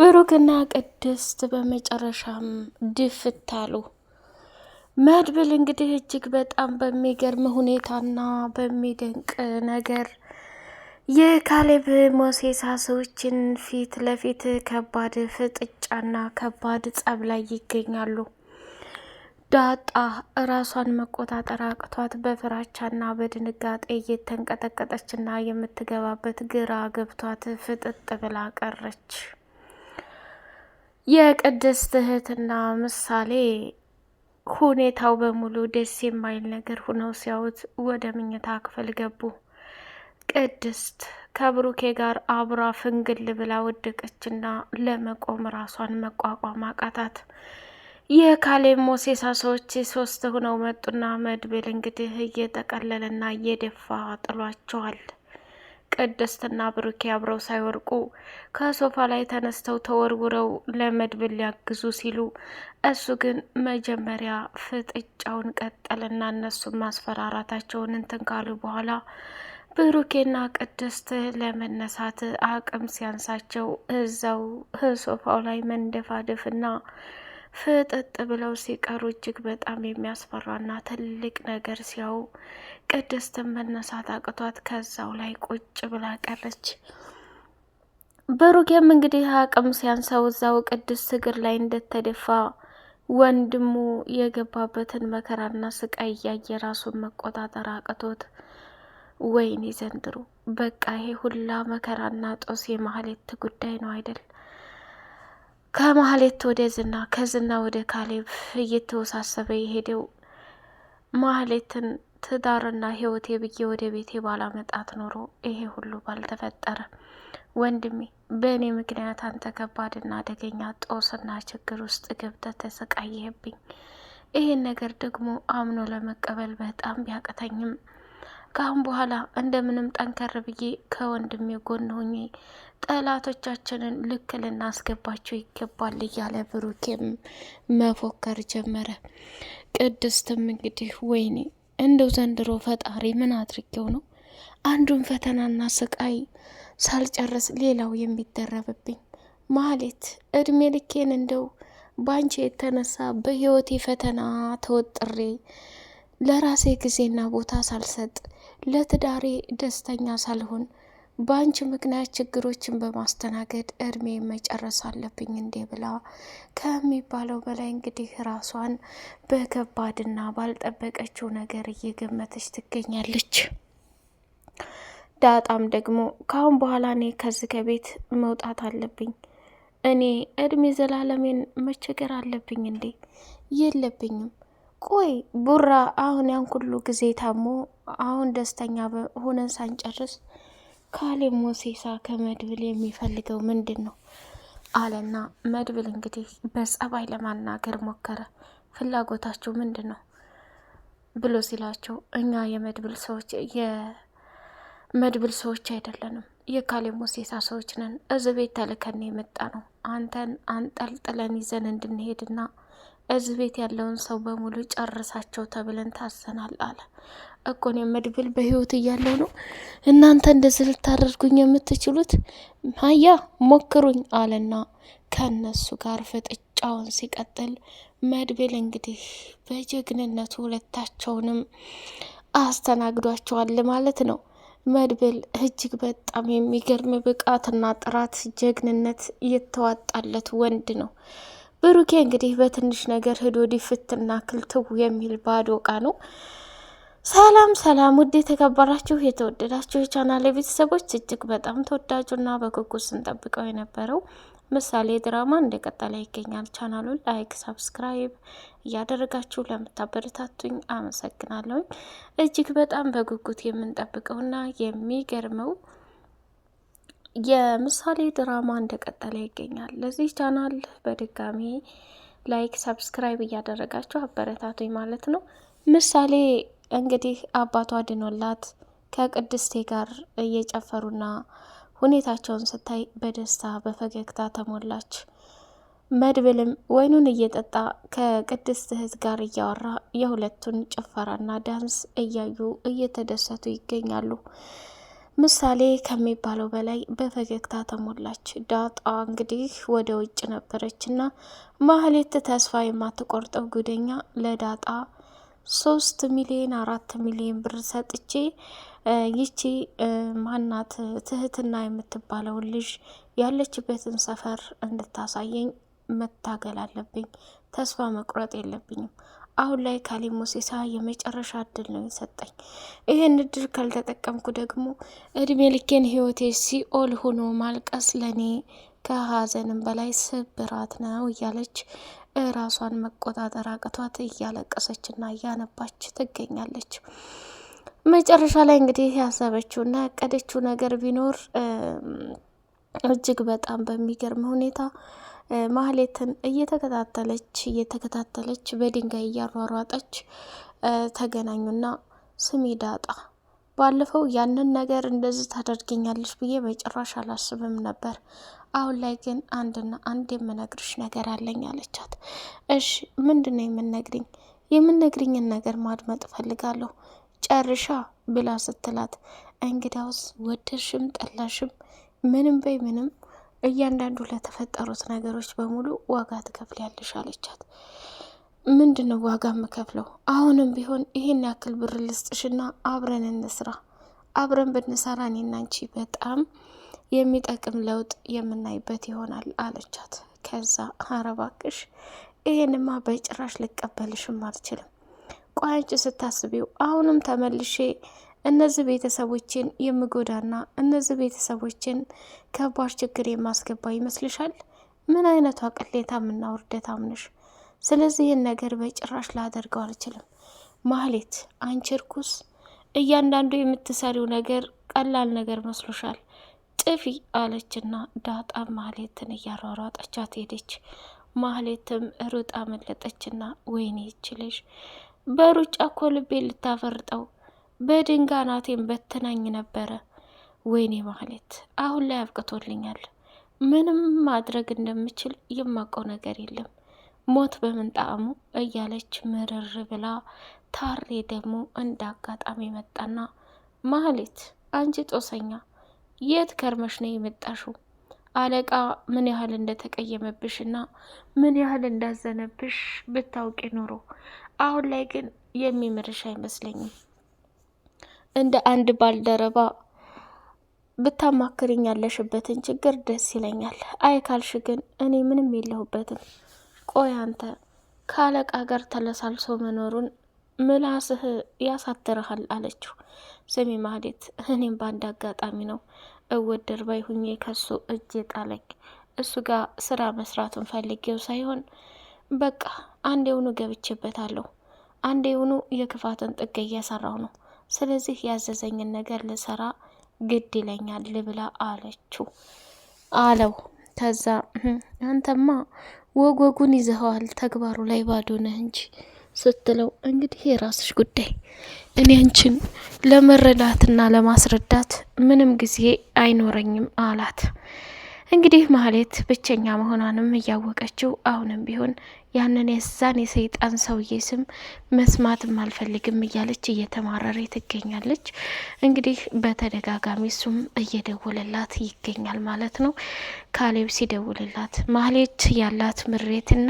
ብሩክና ቅድስት በመጨረሻም ድፍት አሉ። መድብል እንግዲህ እጅግ በጣም በሚገርም ሁኔታና በሚደንቅ ነገር የካሌብ ሞሴሳ ሰዎችን ፊት ለፊት ከባድ ፍጥጫና ከባድ ጸብ ላይ ይገኛሉ። ዳጣ ራሷን መቆጣጠር አቅቷት በፍራቻና በድንጋጤ እየተንቀጠቀጠችና የምትገባበት ግራ ገብቷት ፍጥጥ ብላ ቀረች። የቅድስት እህትና ምሳሌ ሁኔታው በሙሉ ደስ የማይል ነገር ሆነው ሲያዩት ወደ መኝታ ክፍል ገቡ። ቅድስት ከብሩኬ ጋር አብራ ፍንግል ብላ ወደቀችና ለመቆም ራሷን መቋቋም አቃታት። የካሌብ ሞሴሳ ሰዎች 3 ሆነው መጡና መድብል እንግዲህ እየጠቀለለና እየደፋ ጥሏቸዋል። ቅድስትና ብሩኬ አብረው ሳይወርቁ ከሶፋ ላይ ተነስተው ተወርውረው ለመድብል ሊያግዙ ሲሉ እሱ ግን መጀመሪያ ፍጥጫውን ቀጠልና እነሱም ማስፈራራታቸውን እንትን ካሉ በኋላ ብሩኬና ቅድስት ለመነሳት አቅም ሲያንሳቸው እዛው ሶፋው ላይ መንደፋደፍና ፍጥጥ ብለው ሲቀሩ እጅግ በጣም የሚያስፈራና ትልቅ ነገር ሲያዩ ቅድስትን መነሳት አቅቷት ከዛው ላይ ቁጭ ብላ ቀረች። ብሩኬም እንግዲህ አቅም ሲያንሰው እዛው ቅድስት እግር ላይ እንደተደፋ ወንድሙ የገባበትን መከራና ስቃይ እያየ ራሱን መቆጣጠር አቅቶት ወይኔ ዘንድሮ በቃ ይሄ ሁላ መከራና ጦስ የማህሌት ጉዳይ ነው አይደል? ከማህሌት ወደ ዝና ከዝና ወደ ካሌብ እየተወሳሰበ የሄደው ማህሌትን ትዳርና ህይወቴ ብዬ ወደ ቤቴ ባላመጣት ኖሮ ይሄ ሁሉ ባልተፈጠረ። ወንድሜ በእኔ ምክንያት አንተ ከባድና አደገኛ ጦስና ችግር ውስጥ ገብተህ ተሰቃየህብኝ። ይሄን ነገር ደግሞ አምኖ ለመቀበል በጣም ቢያቅተኝም ካሁን በኋላ እንደምንም ጠንከር ብዬ ከወንድሜ ጎን ሆኜ ጠላቶቻችንን ልክ ልናስገባቸው ይገባል እያለ ብሩኬም መፎከር ጀመረ። ቅድስትም እንግዲህ ወይኔ እንደው ዘንድሮ ፈጣሪ ምን አድርጌው ነው አንዱን ፈተናና ስቃይ ሳልጨርስ ሌላው የሚደረብብኝ? ማህሌት እድሜ ልኬን እንደው ባንቺ የተነሳ በህይወቴ ፈተና ተወጥሬ ለራሴ ጊዜና ቦታ ሳልሰጥ ለትዳሬ ደስተኛ ሳልሆን በአንቺ ምክንያት ችግሮችን በማስተናገድ እድሜ መጨረስ አለብኝ እንዴ ብላ ከሚባለው በላይ እንግዲህ ራሷን በከባድና ባልጠበቀችው ነገር እየገመተች ትገኛለች። ዳጣም ደግሞ ካሁን በኋላ እኔ ከዚህ ከቤት መውጣት አለብኝ፣ እኔ እድሜ ዘላለሜን መቸገር አለብኝ እንዴ? የለብኝም። ቆይ ቡራ አሁን ያን ሁሉ ጊዜ ታሞ አሁን ደስተኛ ሆነን ሳንጨርስ ካሌብ ሞሴሳ ከመድብል የሚፈልገው ምንድን ነው አለና መድብል እንግዲህ በጸባይ ለማናገር ሞከረ። ፍላጎታቸው ምንድን ነው ብሎ ሲላቸው እኛ የመድብል ሰዎች አይደለንም፣ የካሌብ ሞሴሳ ሰዎች ነን። እዚህ ቤት ተልከን የመጣ ነው አንተን አንጠልጥለን ይዘን እንድንሄድና እዚህ ቤት ያለውን ሰው በሙሉ ጨርሳቸው ተብለን ታሰናል አለ። እኮን የመድብል በህይወት እያለው ነው እናንተ እንደዚህ ልታደርጉኝ የምትችሉት? ሀያ ሞክሩኝ አለና ከነሱ ጋር ፍጥጫውን ሲቀጥል መድብል እንግዲህ በጀግንነቱ ሁለታቸውንም አስተናግዷቸዋል ማለት ነው። መድብል እጅግ በጣም የሚገርም ብቃትና ጥራት ጀግንነት የተዋጣለት ወንድ ነው። ብሩኬ እንግዲህ በትንሽ ነገር ህዶ ዲፍትና ክልትው የሚል ባዶ እቃ ነው። ሰላም ሰላም፣ ውድ የተከበራችሁ የተወደዳችሁ የቻናል ቤተሰቦች፣ እጅግ በጣም ተወዳጁና በጉጉት ስንጠብቀው የነበረው ምሳሌ ድራማ እንደቀጠለ ይገኛል። ቻናሉን ላይክ፣ ሰብስክራይብ እያደረጋችሁ ለምታበረታቱኝ አመሰግናለሁ። እጅግ በጣም በጉጉት የምንጠብቀውና የሚገርመው የምሳሌ ድራማ እንደቀጠለ ይገኛል። ለዚህ ቻናል በድጋሚ ላይክ ሰብስክራይብ እያደረጋችሁ አበረታቱኝ ማለት ነው። ምሳሌ እንግዲህ አባቷ ድኖላት ከቅድስቴ ጋር እየጨፈሩና ሁኔታቸውን ስታይ በደስታ በፈገግታ ተሞላች። መድብልም ወይኑን እየጠጣ ከቅድስት እህት ጋር እያወራ የሁለቱን ጭፈራና ዳንስ እያዩ እየተደሰቱ ይገኛሉ። ምሳሌ ከሚባለው በላይ በፈገግታ ተሞላች። ዳጣ እንግዲህ ወደ ውጭ ነበረችና ማህሌት ተስፋ የማትቆርጠው ጉደኛ ለዳጣ 3 ሚሊዮን 4 ሚሊዮን ብር ሰጥቼ ይቺ ማናት ትህትና የምትባለውን ልጅ ያለችበትን ሰፈር እንድታሳየኝ መታገል አለብኝ። ተስፋ መቁረጥ የለብኝም። አሁን ላይ ካሌብ ሞሲሳ የመጨረሻ እድል ነው የሰጠኝ። ይህን እድል ካልተጠቀምኩ ደግሞ እድሜ ልኬን ህይወቴ ሲኦል ሆኖ ማልቀስ ለኔ ከሀዘንም በላይ ስብራት ነው እያለች ራሷን መቆጣጠር አቅቷት እያለቀሰችና እያነባች ትገኛለች። መጨረሻ ላይ እንግዲህ ያሰበችውና ያቀደችው ነገር ቢኖር እጅግ በጣም በሚገርም ሁኔታ ማህሌትን እየተከታተለች በድንጋይ እያሯሯጠች ተገናኙና ስሚ ዳጣ፣ ባለፈው ያንን ነገር እንደዚህ ታደርገኛለች ብዬ በጭራሽ አላስብም ነበር። አሁን ላይ ግን አንድና አንድ የምነግርሽ ነገር አለኝ አለቻት። እሺ ምንድነው የምነግርኝ? የምነግርኝን ነገር ማድመጥ ፈልጋለሁ ጨርሻ ብላ ስትላት፣ እንግዳውስ ወደድሽም ጠላሽም ምንም በይ ምንም እያንዳንዱ ለተፈጠሩት ነገሮች በሙሉ ዋጋ ትከፍያለሽ አለቻት። ምንድነው ዋጋ የምከፍለው? አሁንም ቢሆን ይሄን ያክል ብር ልስጥሽና አብረን እንስራ። አብረን ብንሰራ እኔና አንቺ በጣም የሚጠቅም ለውጥ የምናይበት ይሆናል አለቻት። ከዛ ኧረ እባክሽ ይሄንማ በጭራሽ ልቀበልሽም አልችልም። ቆይ አንቺ ስታስቢው አሁንም ተመልሼ እነዚህ ቤተሰቦችን የምጎዳና እነዚህ ቤተሰቦችን ከባድ ችግር የማስገባ ይመስልሻል? ምን አይነቷ ቅሌታምና ውርደታም ነሽ? ስለዚህ ይህን ነገር በጭራሽ ላደርገው አልችልም። ማህሌት አንቺ እርኩስ፣ እያንዳንዱ የምትሰሪው ነገር ቀላል ነገር መስሎሻል? ጥፊ አለችና ዳጣ ማህሌትን እያሯሯጠቻት ሄደች። ማህሌትም ሩጣ መለጠችና ወይኔ ይችልሽ በሩጫ እኮ ልቤ ልታፈርጠው በድንጋይ ናቴን በትናኝ ነበረ። ወይኔ ማህሌት አሁን ላይ አብቅቶልኛል። ምንም ማድረግ እንደምችል የማውቀው ነገር የለም። ሞት በምን ጣዕሙ እያለች ምርር ብላ ታሬ ደግሞ እንደ አጋጣሚ መጣና ማህሌት አንቺ ጦሰኛ የት ከርመሽ ነው የመጣሽው? አለቃ ምን ያህል እንደተቀየመብሽና ምን ያህል እንዳዘነብሽ ብታውቂ ኑሮ አሁን ላይ ግን የሚምርሽ አይመስለኝም። እንደ አንድ ባልደረባ ብታማክርኝ ያለሽበትን ችግር ደስ ይለኛል። አይ ካልሽ ግን እኔ ምንም የለሁበትም። ቆይ አንተ ከአለቃ ጋር ተለሳልሶ መኖሩን ምላስህ ያሳትርሃል አለችው። ስሚ ማህሌት፣ እኔም በአንድ አጋጣሚ ነው እወደር ባይ ሁኜ ከሱ እጅ የጣለኝ። እሱ ጋር ስራ መስራቱን ፈልጌው ሳይሆን በቃ አንዴውኑ ገብቼበታለሁ። አንዴውኑ የክፋትን ጥግ እየሰራው ነው። ስለዚህ ያዘዘኝን ነገር ልሰራ ግድ ይለኛል ብላ አለው። ከዛ አንተማ ወጉን ይዘኸዋል፣ ተግባሩ ላይ ባዶ ነህ እንጂ ስትለው፣ እንግዲህ የራስሽ ጉዳይ፣ እኔ አንቺን ለመረዳትና ለማስረዳት ምንም ጊዜ አይኖረኝም አላት። እንግዲህ ማህሌት ብቸኛ መሆኗንም እያወቀችው አሁንም ቢሆን ያንን የዛን የሰይጣን ሰውዬ ስም መስማትም አልፈልግም እያለች እየተማረረ ትገኛለች። እንግዲህ በተደጋጋሚ እሱም እየደወለላት ይገኛል ማለት ነው። ካሌብ ሲደውልላት ማህሌት ያላት ምሬትና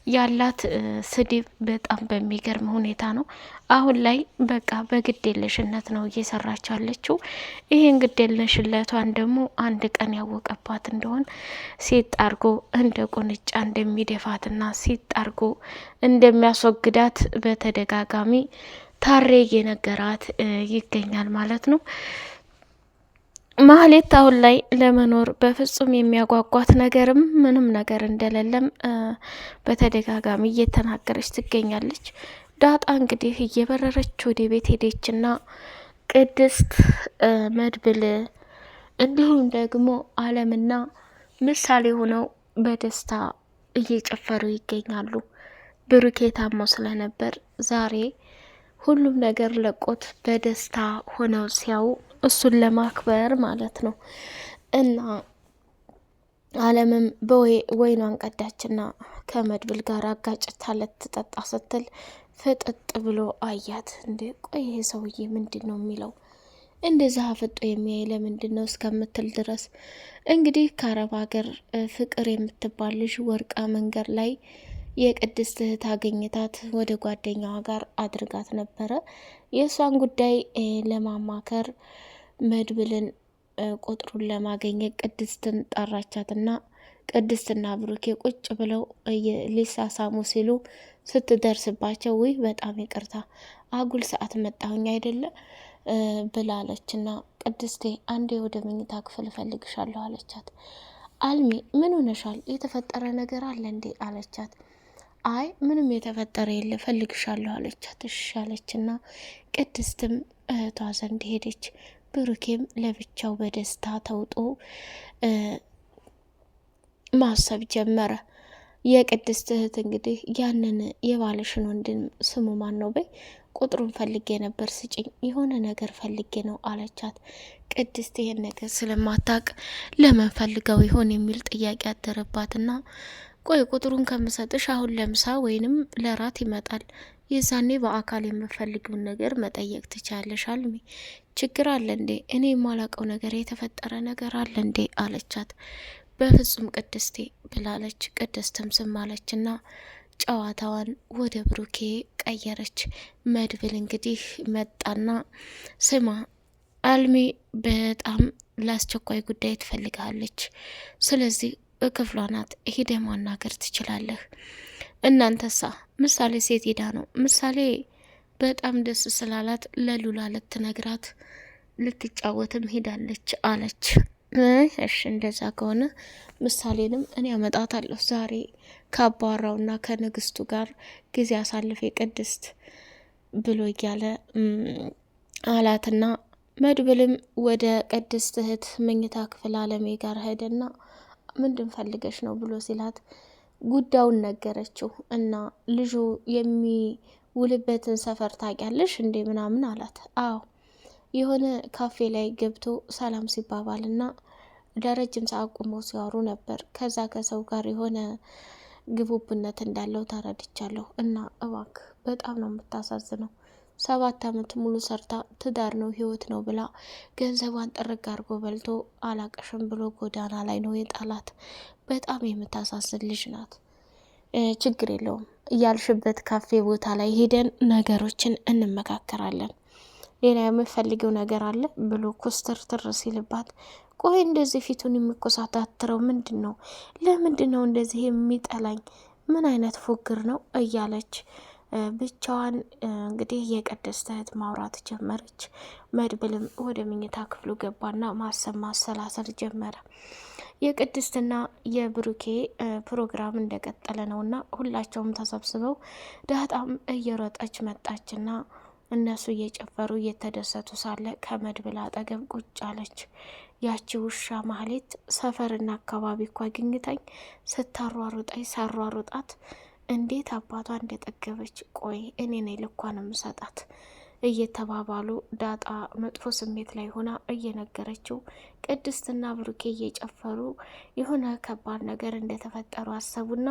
ያላት ስድብ በጣም በሚገርም ሁኔታ ነው። አሁን ላይ በቃ በግዴለሽነት ነው እየሰራች ያለችው። ይሄን ግዴለሽነቷን ደግሞ አንድ ቀን ያወቀባት እንደሆን ሲጥ አርጎ እንደ ቁንጫ እንደሚደፋትና ሲጥ አርጎ እንደሚያስወግዳት በተደጋጋሚ ታሬ የነገራት ይገኛል ማለት ነው። ማህሌት አሁን ላይ ለመኖር በፍጹም የሚያጓጓት ነገርም ምንም ነገር እንደሌለም በተደጋጋሚ እየተናገረች ትገኛለች። ዳጣ እንግዲህ እየበረረች ወደ ቤት ሄደችና ቅድስት፣ መድብል እንዲሁም ደግሞ አለምና ምሳሌ ሆነው በደስታ እየጨፈሩ ይገኛሉ። ብሩኬ ታሞ ስለነበር ዛሬ ሁሉም ነገር ለቆት በደስታ ሆነው ሲያዩ እሱን ለማክበር ማለት ነው። እና አለምም ወይኗን ቀዳችና ከመድብል ጋር አጋጭታ ልትጠጣ ስትል ፍጥጥ ብሎ አያት። እንዴ ቆይ ይሄ ሰውዬ ምንድን ነው የሚለው? እንደዛ አፍጦ የሚያይ ለምንድነው እስከምትል ድረስ እንግዲህ ከአረብ ሀገር ፍቅር የምትባል ልጅ ወርቃ መንገድ ላይ የቅድስት እህት አገኘታት ወደ ጓደኛዋ ጋር አድርጋት ነበረ። የእሷን ጉዳይ ለማማከር መድብልን ቁጥሩን ለማገኘት ቅድስትን ጠራቻትና ቅድስትና ብሩኬ ቁጭ ብለው ሊሳሳሙ ሲሉ ስትደርስባቸው ውይ በጣም ይቅርታ አጉል ሰዓት መጣሁኝ አይደለ ብላለችና ቅድስቴ አንዴ ወደ መኝታ ክፍል እፈልግሻለሁ አለቻት። አልሚ ምን ሆነሻል? የተፈጠረ ነገር አለ እንዴ አለቻት። አይ ምንም የተፈጠረ የለ ፈልግሻለሁ አለቻት። እሺ አለችና ቅድስትም እህቷ ዘንድ ሄደች። ብሩኬም ለብቻው በደስታ ተውጦ ማሰብ ጀመረ። የቅድስት እህት እንግዲህ ያንን የባለሽን ወንድም ስሙ ማን ነው በይ ቁጥሩን ፈልጌ ነበር ስጭኝ፣ የሆነ ነገር ፈልጌ ነው አለቻት። ቅድስት ይሄን ነገር ስለማታቅ ለምን ፈልገው ይሆን የሚል ጥያቄ አደረባትና ቆይ ቁጥሩን ከምሰጥሽ አሁን ለምሳ ወይንም ለራት ይመጣል፣ የዛኔ በአካል የምፈልገውን ነገር መጠየቅ ትቻለሽ አልሚ። ችግር አለ እንዴ? እኔ የማላቀው ነገር የተፈጠረ ነገር አለ እንዴ አለቻት። በፍጹም ቅድስቴ ብላለች። ቅድስትም ዝም አለችና ጨዋታዋን ወደ ብሩኬ ቀየረች። መድብል እንግዲህ መጣና ስማ አልሚ በጣም ለአስቸኳይ ጉዳይ ትፈልጋለች፣ ስለዚህ ክፍሏ ናት፣ ሂደ ማናገር ትችላለህ። እናንተሳ? ምሳሌ ሴት ሄዳ ነው። ምሳሌ በጣም ደስ ስላላት ለሉላ ልትነግራት ልትጫወትም ሄዳለች አለች። እሺ እንደዛ ከሆነ ምሳሌንም እኔ አመጣታለሁ ዛሬ ከአባራውና ከንግስቱ ጋር ጊዜ አሳልፌ ቅድስት ብሎ እያለ አላትና መድብልም ወደ ቅድስት እህት መኝታ ክፍል አለሜ ጋር ሄደና ምንድን ፈልገሽ ነው ብሎ ሲላት ጉዳዩን ነገረችው። እና ልጁ የሚውልበትን ሰፈር ታውቂያለሽ እንዴ ምናምን አላት። አዎ የሆነ ካፌ ላይ ገብቶ ሰላም ሲባባልና ለረጅም ሰዓት ቁመው ሲያወሩ ነበር። ከዛ ከሰው ጋር የሆነ ግቡብነት እንዳለው ተረድቻለሁ። እና እባክህ በጣም ነው የምታሳዝነው፣ 7 ዓመት ሙሉ ሰርታ ትዳር ነው ህይወት ነው ብላ ገንዘቧን ጥርግ አድርጎ በልቶ አላቀሽም ብሎ ጎዳና ላይ ነው የጣላት። በጣም የምታሳዝን ልጅ ናት። ችግር የለውም እያልሽበት ካፌ ቦታ ላይ ሄደን ነገሮችን እንመካከራለን፣ ሌላ የምፈልገው ነገር አለ ብሎ ኮስተር ትር ሲልባት ቆይ እንደዚህ ፊቱን የሚኮሳታትረው ምንድን ነው? ለምንድን ነው እንደዚህ የሚጠላኝ? ምን አይነት ፉግር ነው እያለች ብቻዋን እንግዲህ የቅድስት እህት ማውራት ጀመረች። መድብልም ወደ መኝታ ክፍሉ ገባና ማሰብ ማሰላሰል ጀመረ። የቅድስትና የብሩኬ ፕሮግራም እንደቀጠለ ነውና ሁላቸውም ተሰብስበው ዳጣም እየሮጠች መጣችና እነሱ እየጨፈሩ እየተደሰቱ ሳለ ከመድብል አጠገብ ቁጭ አለች። ያቺ ውሻ ማህሌት ሰፈርና አካባቢ እኮ አግኝታኝ ስታሯሩጣኝ ሳሯሩጣት እንዴት አባቷ እንደጠገበች፣ ቆይ እኔ ነኝ ልኳን ምሰጣት እየተባባሉ ዳጣ መጥፎ ስሜት ላይ ሆና እየነገረችው ቅድስትና ብሩኬ እየጨፈሩ የሆነ ከባድ ነገር እንደተፈጠሩ አሰቡና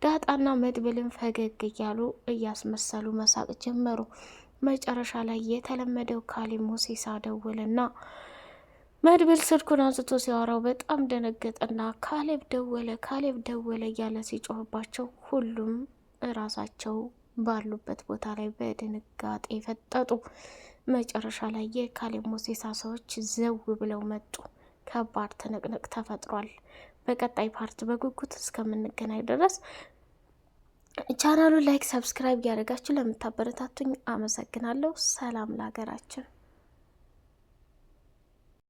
ዳጣና መድብልን ፈገግ እያሉ እያስመሰሉ መሳቅ ጀመሩ። መጨረሻ ላይ የተለመደው ካሌብ ሙሲሳ ደወለና መድብል ስልኩን አንስቶ ሲያወራው በጣም ደነገጠና ካሌብ ደወለ እያለ ሲጮህባቸው ሁሉም ራሳቸው ባሉበት ቦታ ላይ በድንጋጤ ፈጠጡ። መጨረሻ ላይ የካሌብ ሙሲሳ ሰዎች ዘው ብለው መጡ። ከባድ ትንቅንቅ ተፈጥሯል። በቀጣይ ፓርት በጉጉት እስከምንገናኝ ድረስ ቻናሉን ላይክ፣ ሰብስክራይብ ያደርጋችሁ ለምታበረታቱኝ አመሰግናለሁ። ሰላም ለሀገራችን።